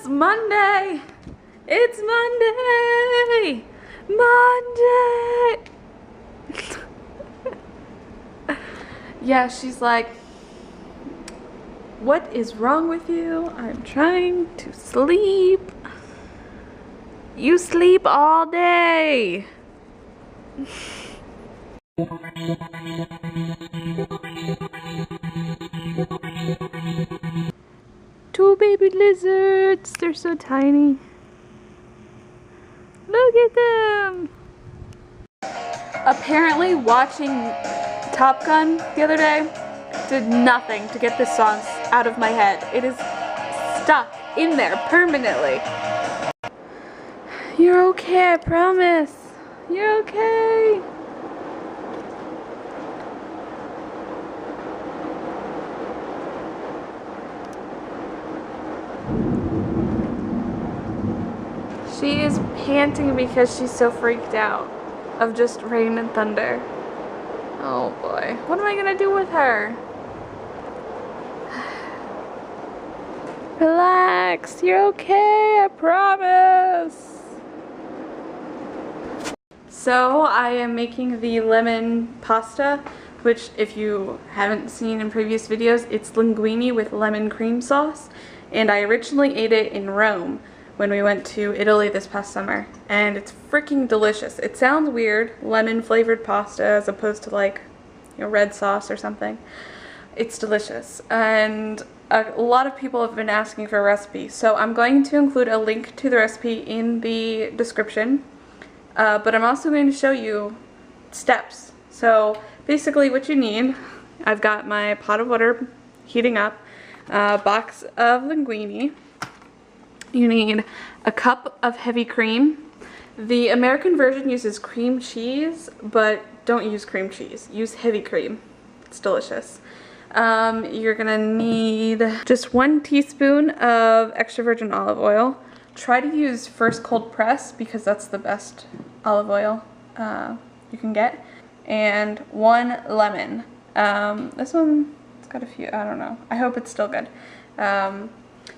Monday! It's Monday! Monday! Yeah, she's like, what is wrong with you? I'm trying to sleep. You sleep all day. Two baby lizards. They're so tiny. Look at them. Apparently watching Top Gun the other day did nothing to get this song out of my head. It is stuck in there permanently. You're okay, I promise. You're okay. She is panting because she's so freaked out of just rain and thunder. Oh boy, what am I gonna do with her? Relax, you're okay, I promise. So I am making the lemon pasta, which if you haven't seen in previous videos, it's linguine with lemon cream sauce. And I originally ate it in Rome when we went to Italy this past summer, and it's freaking delicious. It sounds weird, lemon flavored pasta as opposed to like, you know, red sauce or something. It's delicious, and a lot of people have been asking for a recipe, so I'm going to include a link to the recipe in the description, but I'm also going to show you steps. So basically what you need, I've got my pot of water heating up, a box of linguine. You need a cup of heavy cream. The American version uses cream cheese, but don't use cream cheese. Use heavy cream. It's delicious. You're gonna need just 1 teaspoon of extra virgin olive oil. Try to use first cold press because that's the best olive oil you can get. And 1 lemon. This one, it's got a few, I don't know. I hope it's still good.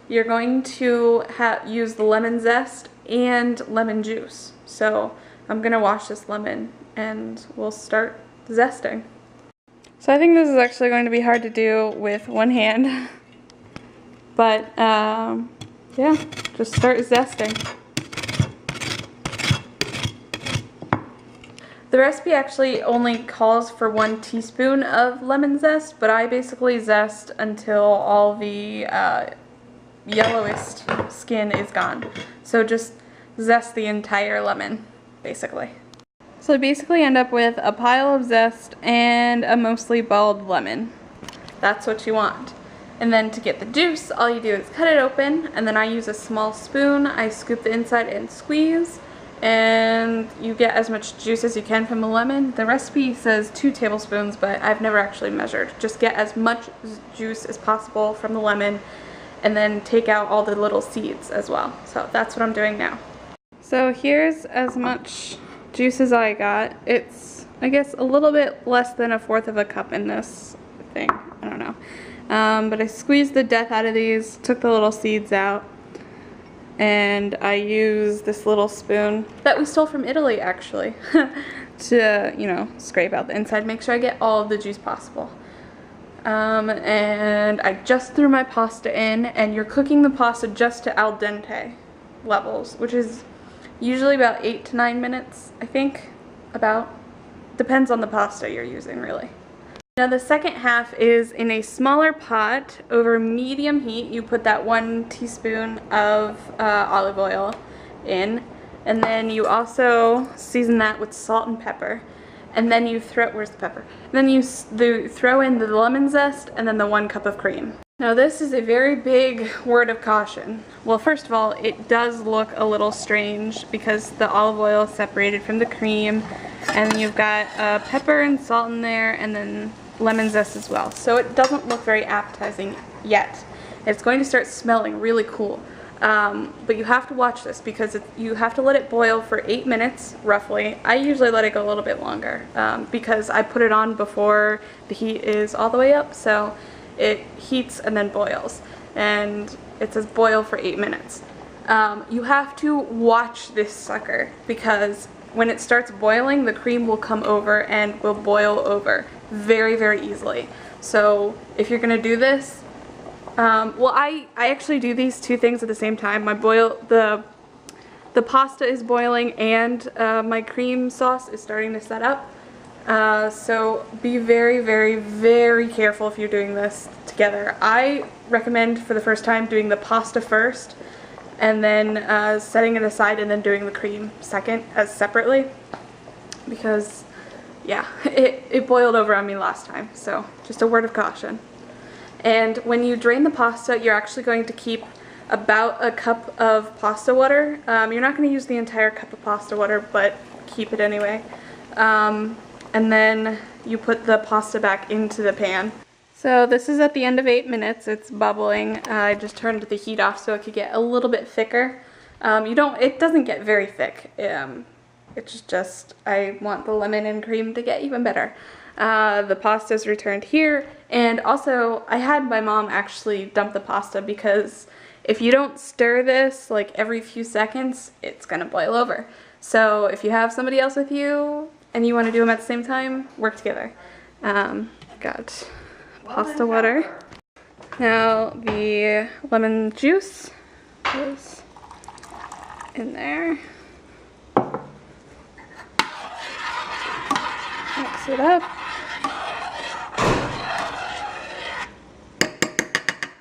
You're going to use the lemon zest and lemon juice. So I'm going to wash this lemon and we'll start zesting. So I think this is actually going to be hard to do with one hand. But yeah, just start zesting. The recipe actually only calls for 1 teaspoon of lemon zest, but I basically zest until all the yellowest skin is gone. So just zest the entire lemon, basically. So I basically end up with a pile of zest and a mostly balled lemon. That's what you want. And then to get the juice, all you do is cut it open, and then I use a small spoon. I scoop the inside and squeeze, and you get as much juice as you can from the lemon. The recipe says 2 tablespoons, but I've never actually measured. Just get as much juice as possible from the lemon, and then take out all the little seeds as well. So that's what I'm doing now. So here's as much juice as I got. It's, I guess, a little bit less than 1/4 of a cup in this thing. I don't know. But I squeezed the death out of these, took the little seeds out, and I used this little spoon that we stole from Italy, actually, to, you know, scrape out the inside, make sure I get all of the juice possible. And I just threw my pasta in, and you're cooking the pasta just to al dente levels, which is usually about 8 to 9 minutes, I think, about. Depends on the pasta you're using, really. Now the second half is in a smaller pot over medium heat. You put that 1 teaspoon of olive oil in, and then you also season that with salt and pepper. And then you throw, where's the pepper? Then you throw in the lemon zest and then the 1 cup of cream. Now this is a very big word of caution. Well, first of all, it does look a little strange because the olive oil is separated from the cream, and you've got pepper and salt in there, and then lemon zest as well. So it doesn't look very appetizing yet. It's going to start smelling really cool. But you have to watch this because you have to let it boil for 8 minutes, roughly. I usually let it go a little bit longer because I put it on before the heat is all the way up, so it heats and then boils. And it says boil for 8 minutes. you have to watch this sucker, because when it starts boiling, the cream will come over and will boil over very, very easily. So if you're gonna do this, well, I actually do these two things at the same time. The pasta is boiling and my cream sauce is starting to set up. So be very, very, very careful if you're doing this together. I recommend for the first time doing the pasta first and then setting it aside and then doing the cream second as separately, because yeah, it boiled over on me last time, so just a word of caution. And when you drain the pasta, you're actually going to keep about a cup of pasta water. You're not going to use the entire cup of pasta water, but keep it anyway. And then you put the pasta back into the pan. So this is at the end of 8 minutes. It's bubbling. I just turned the heat off so it could get a little bit thicker. It doesn't get very thick. It's just I want the lemon and cream to get even better. The pasta's returned here, and also I had my mom actually dump the pasta, because if you don't stir this like every few seconds, it's gonna boil over. So if you have somebody else with you and you want to do them at the same time, work together. Got pasta water. Now the lemon juice is in there. Mix it up.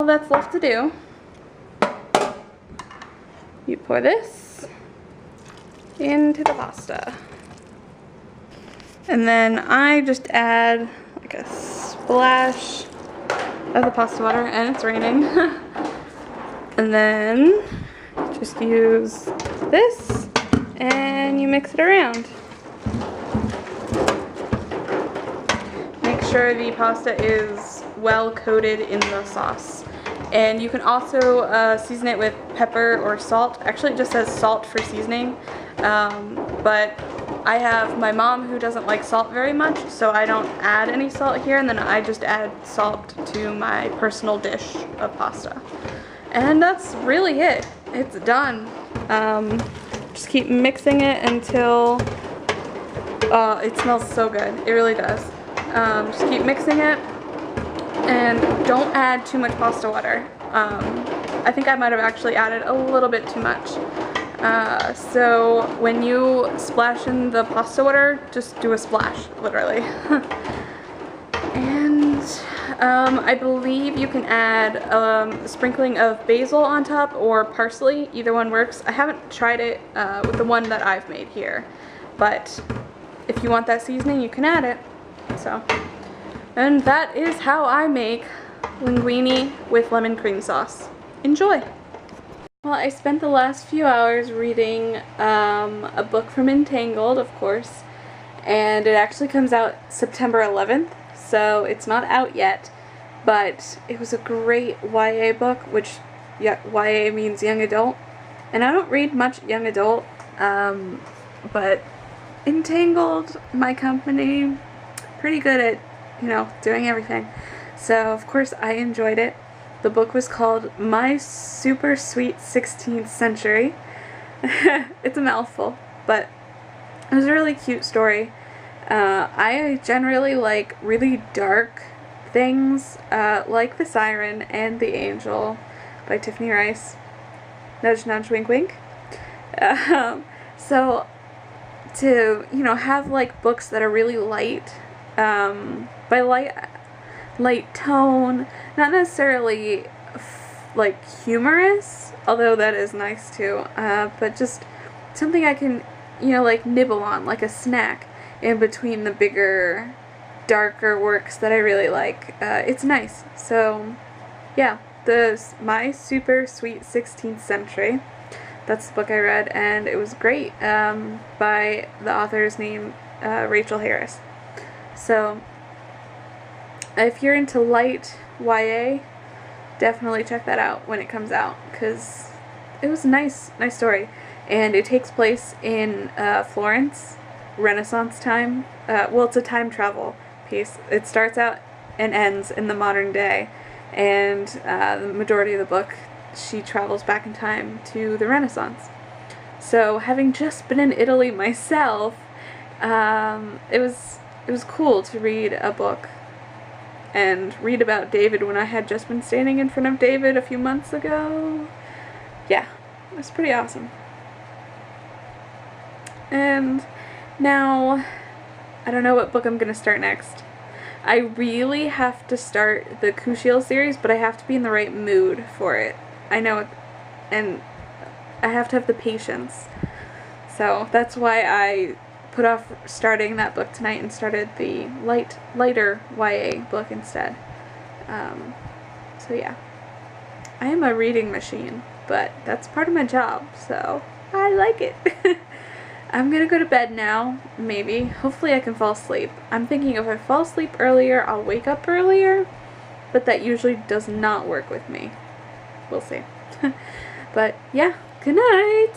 All that's left to do, you pour this into the pasta. And then I just add like a splash of the pasta water, and it's raining. And then just use this and you mix it around. Make sure the pasta is well coated in the sauce. And you can also season it with pepper or salt. Actually, it just says salt for seasoning, but I have my mom who doesn't like salt very much, so I don't add any salt here, and then I just add salt to my personal dish of pasta. And that's really it. It's done. Just keep mixing it until it smells so good. It really does. Just keep mixing it. And don't add too much pasta water. I think I might have actually added a little bit too much. So when you splash in the pasta water, just do a splash, literally. And I believe you can add a sprinkling of basil on top or parsley. Either one works. I haven't tried it with the one that I've made here, but if you want that seasoning, you can add it. So. And that is how I make linguine with lemon cream sauce. Enjoy! Well, I spent the last few hours reading a book from Entangled, of course, and it actually comes out September 11th, so it's not out yet, but it was a great YA book, which YA means young adult, and I don't read much young adult, but Entangled, my company, pretty good at doing everything. So of course I enjoyed it. The book was called My Super Sweet 16th Century. It's a mouthful, but it was a really cute story. I generally like really dark things, like The Siren and The Angel by Tiffany Rice. Nudge, nudge, wink, wink. So to, have like books that are really light, by light tone, not necessarily like humorous, although that is nice too, but just something I can, like nibble on, like a snack in between the bigger, darker works that I really like. It's nice. So yeah, My Super Sweet 16th Century. That's the book I read, and it was great, by the author's name, Rachel Harris. So if you're into light YA, definitely check that out when it comes out, because it was a nice story. And it takes place in Florence, Renaissance time. Well, it's a time travel piece. It starts out and ends in the modern day, and the majority of the book she travels back in time to the Renaissance. So having just been in Italy myself, it was cool to read a book and read about David when I had just been standing in front of David a few months ago. Yeah, it was pretty awesome. And now, I don't know what book I'm going to start next. I really have to start the Kushiel series, but I have to be in the right mood for it. I know it, and I have to have the patience. So that's why I put off starting that book tonight and started the lighter YA book instead. So yeah. I am a reading machine, but that's part of my job, so I like it. I'm gonna go to bed now, maybe. Hopefully I can fall asleep. I'm thinking if I fall asleep earlier, I'll wake up earlier, but that usually does not work with me. We'll see. But yeah, good night!